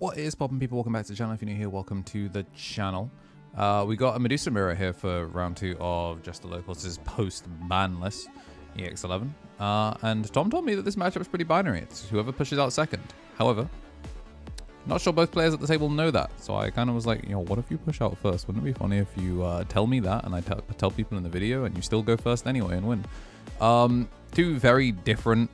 What is poppin', people? Welcome back to the channel. If you're new here, welcome to the channel. We got a Medusa mirror here for round 2 of Just the Locals. This is post-banless EX11. And Tom told me that this matchup is pretty binary. It's whoever pushes out second. However, not sure both players at the table know that. So I kind of was like, you know, what if you push out first? Wouldn't it be funny if you tell me that and I tell people in the video and you still go first anyway and win? Two very different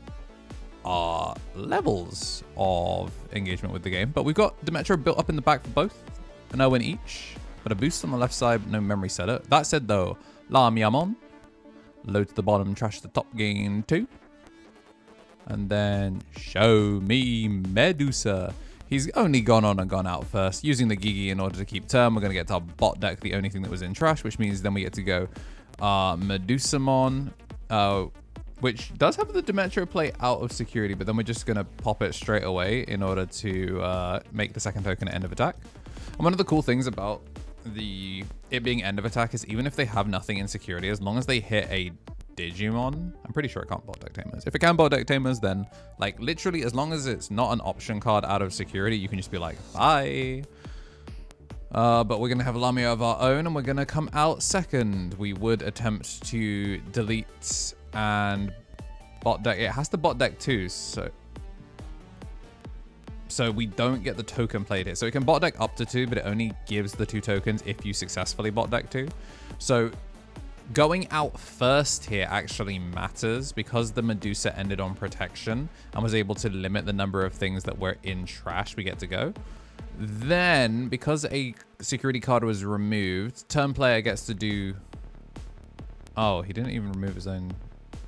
levels of engagement with the game, but we've got Dimetro built up in the back for both, an O in each, but a boost on the left side, no memory setter. That said though, Medusamon, low to the bottom, trash the top, gain 2, and then show me Medusa. He's only gone on and gone out first, using the Gigi in order to keep turn. We're going to get to our bot deck, the only thing that was in trash, which means then we get to go Medusamon, which does have the Dimetro play out of security, but then we're just going to pop it straight away in order to make the second token end of attack. And one of the cool things about it being end of attack is even if they have nothing in security, as long as they hit a Digimon, I'm pretty sure it can't bot deck Tamers. If it can bot deck Tamers, then like literally as long as it's not an option card out of security, you can just be like, bye. But we're going to have Lamia of our own and we're going to come out second. We would attempt to delete and bot deck. It has to bot deck too, so we don't get the token played here. So it can bot deck up to 2, but it only gives the 2 tokens if you successfully bot deck 2. So going out first here actually matters because the Medusa ended on protection and was able to limit the number of things that were in trash we get to go. Then, because a security card was removed, turn player gets to do... Oh, he didn't even remove his own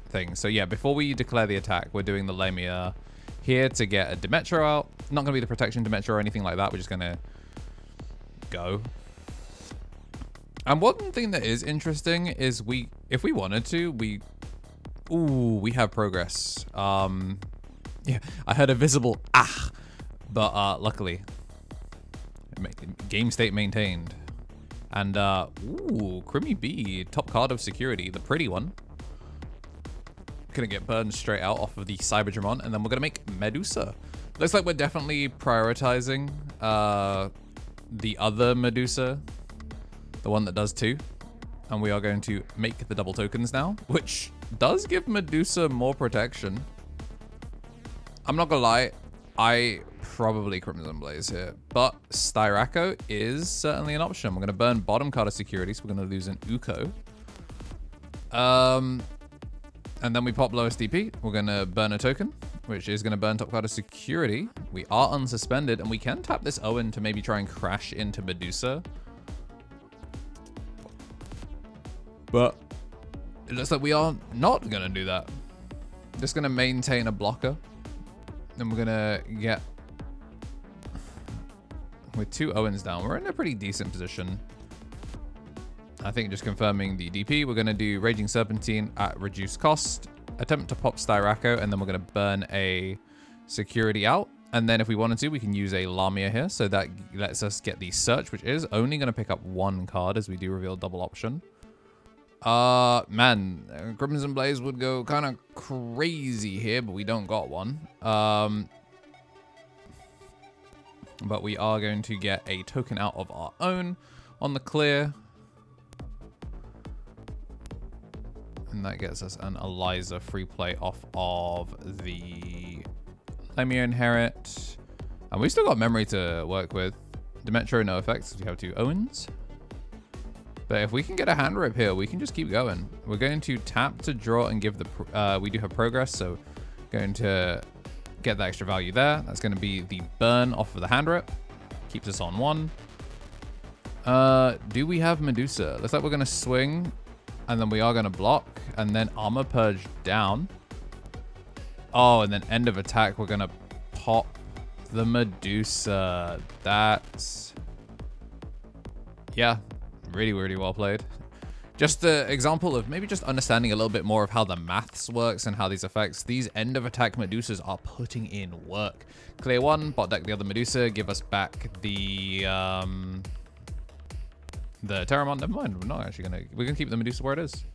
thing. So yeah, before we declare the attack, we're doing the Lamia here to get a Dimetro out. Not going to be the protection Dimetro or anything like that. We're just going to go. And one thing that is interesting is if we wanted to, we have progress. Yeah, I heard a visible but luckily game state maintained. And Crimi B, top card of security, the pretty one. Gonna get burned straight out off of the Digimon, and then we're gonna make Medusa. Looks like we're definitely prioritizing the other Medusa, the one that does 2, and we are going to make the double tokens now, which does give Medusa more protection. I'm not gonna lie, I probably Crimson Blaze here, but Styrako is certainly an option. We're gonna burn bottom card of security, so we're gonna lose an Uko. And then we pop lowest DP. We're gonna burn a token, which is gonna burn top card of security. We are unsuspended, and we can tap this Owen to maybe try and crash into Medusa. But it looks like we are not gonna do that. Just gonna maintain a blocker. Then we're gonna get with 2 Owens down. We're in a pretty decent position. I think just confirming the DP, we're going to do Raging Serpentine at reduced cost, attempt to pop Styrako, and then we're going to burn a security out. And then if we wanted to, we can use a Lamia here, so that lets us get the Search, which is only going to pick up 1 card as we do reveal double option. Man, Crimson Blaze would go kind of crazy here, but we don't got one. But we are going to get a token out of our own on the clear. And that gets us an Eliza free play off of the Lamia Inherit. And we still got memory to work with. Dimetro, no effects. We have 2 Owens. But if we can get a hand rip here, we can just keep going. We're going to tap to draw and give the... we do have progress, so going to get that extra value there. That's going to be the burn off of the hand rip. Keeps us on 1. Do we have Medusa? Looks like we're going to swing. And then we are going to block, and then Armor Purge down. Oh, and then end of attack, we're going to pop the Medusa. That's... yeah, really, really well played. Just the example of maybe just understanding a little bit more of how the maths works and how these affects. These end of attack Medusas are putting in work. Clear 1, bot deck the other Medusa, give us back the terriermon. Never mind, we're not actually gonna... we're gonna keep the Medusa where it is.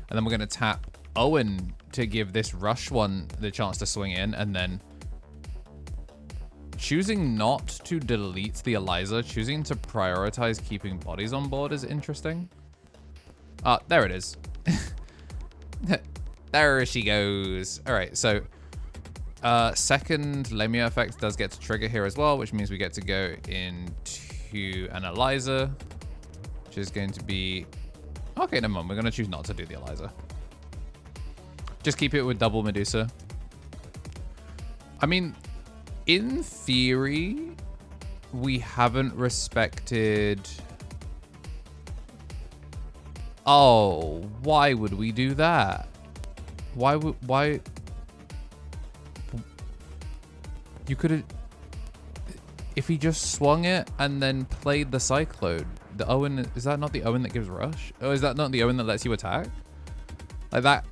And then we're gonna tap Owen to give this rush one the chance to swing in, and then choosing not to delete the Eliza, choosing to prioritize keeping bodies on board is interesting. There it is. There she goes. All right, so second Lemia effect does get to trigger here as well, which means we get to go into an Eliza, which is going to be... Okay, never mind. We're going to choose not to do the Eliza. Just keep it with double Medusa. I mean, in theory, we haven't respected... Oh, why would we do that? Why? You could have... If he just swung it and then played the Cyclone, the Owen... Is that not the Owen that gives Rush? Oh, is that not the Owen that lets you attack? Like that...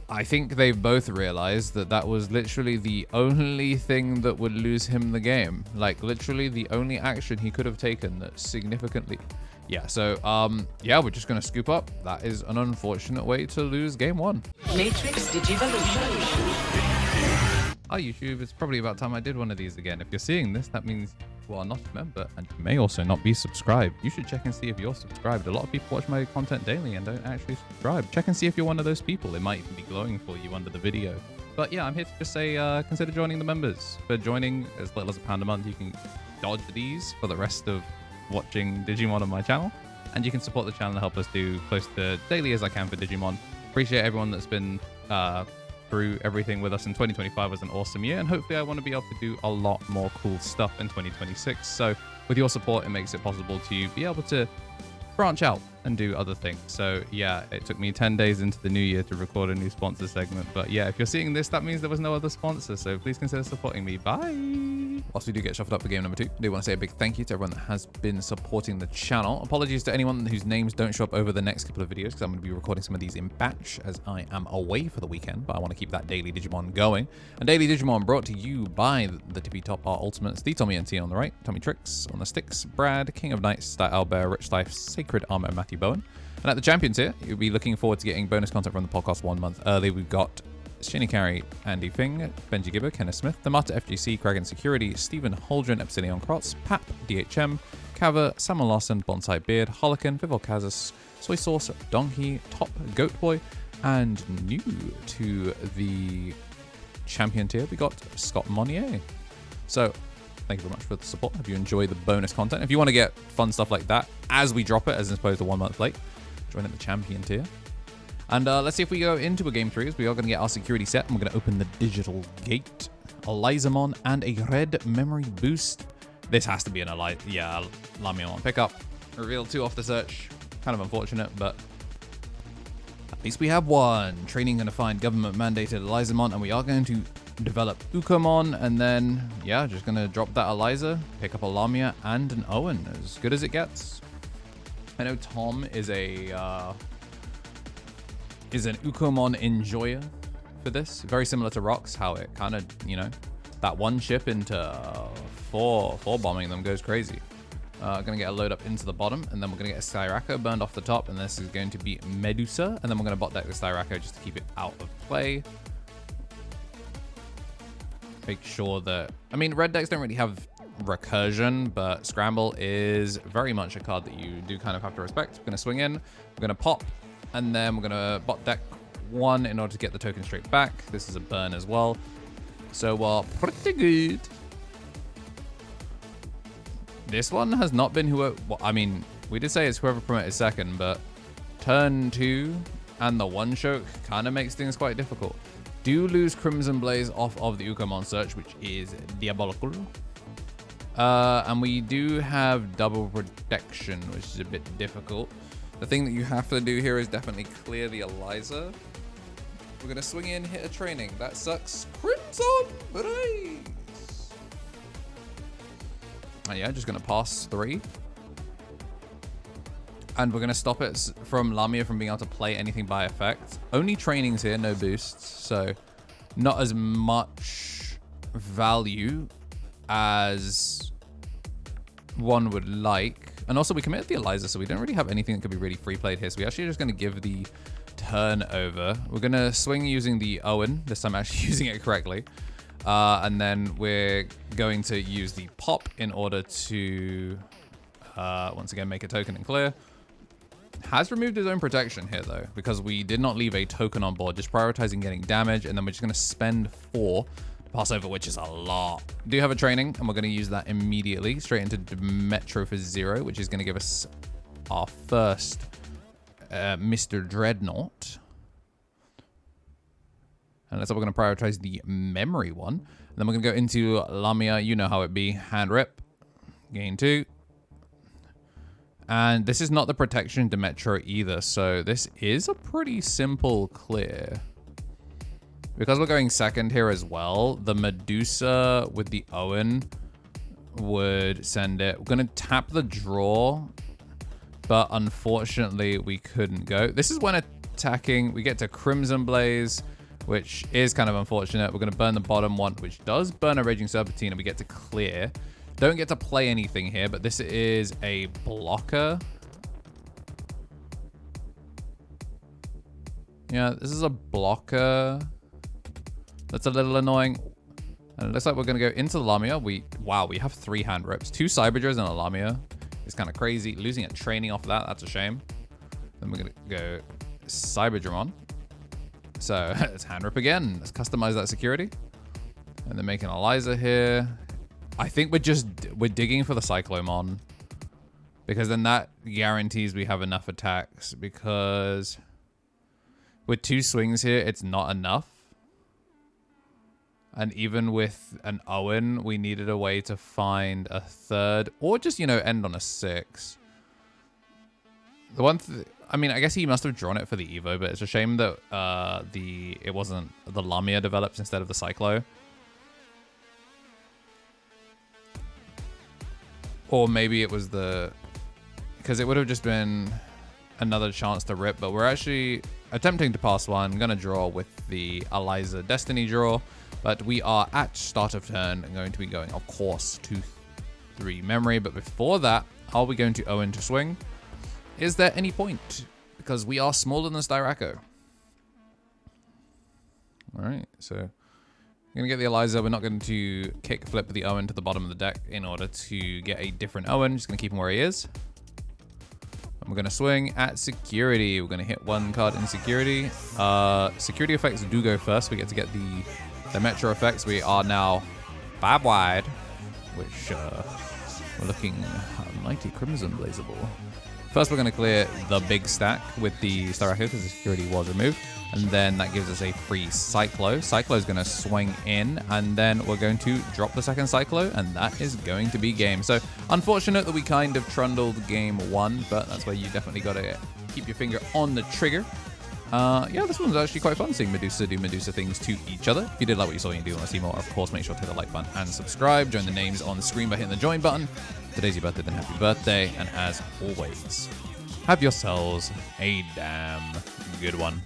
I think they've both realized that that was literally the only thing that would lose him the game. Like, literally the only action he could have taken that significantly... Yeah, so, yeah, we're just going to scoop up. That is an unfortunate way to lose game one. Matrix Digivolution. Hi, YouTube. It's probably about time I did one of these again. If you're seeing this, that means you are not a member and you may also not be subscribed. You should check and see if you're subscribed. A lot of people watch my content daily and don't actually subscribe. Check and see if you're one of those people. It might even be glowing for you under the video. But yeah, I'm here to just say consider joining the members. For joining as little as £1 a month, you can dodge these for the rest of watching Digimon on my channel, and you can support the channel and help us do close to daily as I can for Digimon. Appreciate everyone that's been through everything with us. In 2025 was an awesome year, and hopefully I want to be able to do a lot more cool stuff in 2026. So with your support, it makes it possible to be able to branch out and do other things. So yeah, it took me 10 days into the new year to record a new sponsor segment, but yeah, if you're seeing this, that means there was no other sponsor, so please consider supporting me. Bye. Whilst we do get shuffled up for game number 2, I do want to say a big thank you to everyone that has been supporting the channel. Apologies to anyone whose names don't show up over the next couple of videos, because I'm going to be recording some of these in batch as I am away for the weekend, but I want to keep that daily Digimon going. And daily Digimon brought to you by the Tippy Top Art Ultimates, the Tommy NT on the right, Tommy Tricks on the sticks, Brad, King of Knights, Stat Albert, Rich Life, Sacred Armour, Matthew Bowen. And at the champions here, you'll be looking forward to getting bonus content from the podcast 1 month early. We've got Shinny Carey, Andy Fing, Benji Gibber, Kenneth Smith, The Mata FGC, Kragan Security, Stephen Holdren, Epsilon Krotz, Pap, DHM, Kava, Samuel Lawson, Bonsai Beard, Holican, Vivol Kazas, Soy Sauce, Donkey, Top, Goat Boy, and new to the champion tier, we got Scott Monnier. So thank you very much for the support. Hope you enjoy the bonus content. If you want to get fun stuff like that as we drop it, as opposed to 1 month late, join at the champion tier. And let's see if we go into a game 3, as we are going to get our security set, and we're going to open the digital gate, a Lizamon, and a red memory boost. This has to be an Lamiamon pickup. Reveal 2 off the search. Kind of unfortunate, but at least we have one. Training going to find government mandated Lizamon, and we are going to develop Ukomon, and then, yeah, just going to drop that Eliza, pick up a Lamia and an Owen. As good as it gets. I know Tom is an Ukomon enjoyer for this. Very similar to Rox, how it kind of, you know, that one chip into four bombing them goes crazy. Gonna get a load up into the bottom, and then we're gonna get a Skyrako burned off the top, and this is going to be Medusa, and then we're gonna bot deck the Skyrako just to keep it out of play. Make sure that, I mean, red decks don't really have recursion, but Scramble is very much a card that you do kind of have to respect. We're gonna swing in, we're gonna pop, and then we're gonna bot deck 1 in order to get the token straight back. This is a burn as well, so pretty good. This one has not been whoever, well, I mean, we did say it's whoever promoted second, but turn 2 and the one choke kind of makes things quite difficult. Do lose Crimson Blaze off of the Ukomon search, which is diabolical. And we do have double protection, which is a bit difficult. The thing that you have to do here is definitely clear the Eliza. We're gonna swing in, hit a training. That sucks. Crimson Blaze. And yeah, just gonna pass 3. And we're gonna stop it from Lamia from being able to play anything by effect. Only trainings here, no boosts. So not as much value as one would like. And also we committed the Eliza, so we don't really have anything that could be really free played here. So we're actually just gonna give the turn over. We're gonna swing using the Owen, this time actually using it correctly. And then we're going to use the pop in order to, once again, make a token and clear. Has removed his own protection here, though, because we did not leave a token on board, just prioritizing getting damage, and then we're just going to spend 4 to pass over, which is a lot. Do have a training, and we're going to use that immediately, straight into Metro for 0, which is going to give us our first Mr. Dreadnought. And that's how we're going to prioritize the memory one. And then we're going to go into Lamia. You know how it be. Hand rip. Gain 2. And this is not the protection to Metro either. So this is a pretty simple clear. Because we're going second here as well, the Medusa with the Owen would send it. We're going to tap the draw. But unfortunately, we couldn't go. This is when attacking. We get to Crimson Blaze, which is kind of unfortunate. We're going to burn the bottom one, which does burn a Raging Serpentine, and we get to clear. Don't get to play anything here, but this is a blocker. Yeah, this is a blocker. That's a little annoying. And it looks like we're going to go into the Lamia. Wow, we have 3 hand rips. 2 Cyberdras and a Lamia. It's kind of crazy. Losing a training off that, that's a shame. Then we're going to go Cyberdramon. So let's hand rip again. Let's customize that security. And then making Eliza here. I think we're digging for the Cyclomon. Because then that guarantees we have enough attacks. Because with 2 swings here, it's not enough. And even with an Owen, we needed a way to find a 3rd. Or just, you know, end on a 6. The one I mean, I guess he must have drawn it for the Evo, but it's a shame that it wasn't the Lamia develops instead of the Cyclo. Or maybe it was because it would have just been another chance to rip, but we're actually attempting to pass one. I'm going to draw with the Eliza Destiny draw, but we are at start of turn and going to be going, of course, to 3 memory. But before that, are we going to Owen to swing? Is there any point? Because we are smaller than Styraco. All right, so we're going to get the Eliza. We're not going to kick flip the Owen to the bottom of the deck in order to get a different Owen. Just going to keep him where he is. And we're going to swing at security. We're going to hit 1 card in security. Security effects do go first. We get to get the Metro effects. We are now 5 wide, which we're looking mighty Crimson Blazable. First, we're going to clear the big stack with the Styraco because the security was removed. And then that gives us a free Cyclo. Cyclo is going to swing in, and then we're going to drop the second Cyclo, and that is going to be game. So, unfortunate that we kind of trundled game 1, but that's where you definitely got to keep your finger on the trigger. Yeah, this one's actually quite fun, seeing Medusa do Medusa things to each other. If you did like what you saw and you do want to see more, of course, make sure to hit the like button and subscribe. Join the names on the screen by hitting the join button. Today's your birthday, then happy birthday. And as always, have yourselves a damn good one.